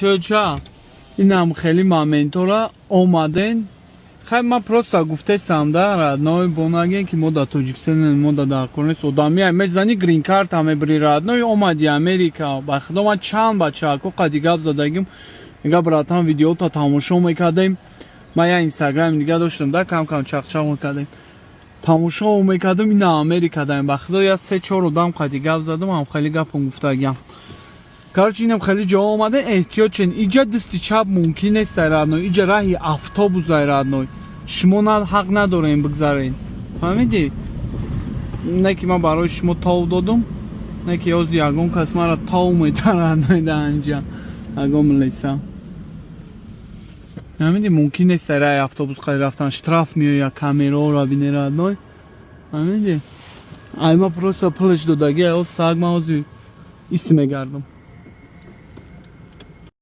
چه اینم خیلی моментора омаден خیلی من просто گفتم در نوع بوناگه که ما در تاجیکستان ما در کنیس آدمی هم میزنی گرین کارت همه بری راد نوع اومدی امریکا با خدا چند بچه کو قدی گپ زدگیم میگه براتون ویدیو تا تماشا میکردیم ما یا اینستاگرام دیگه داشتم دا کم کم چق میکردیم تماشا میکردم این امریکا دایم با خدا یا 3-4 آدم قدی گپ زدم هم خیلی گپم گفتگیم کارچ اینم خیلی جا آمده احتیاط چن اینجا دستی چپ ممکن نیست در نوع اینجا راهی افطابوس در نوع شما حق ندارین بگذارین فهمیدی نه که من برای شما تاو دادم نه که از یگان کس مرا تاو میترد در اینجا اگم لیسا فهمیدی ممکن نیست در راه افطابوس خیلی رفتن شتراف میو یا کامیرا را بینه را نوع فهمیدی ایما پروسا پلش دادگی از ساگ ما از اسم گردم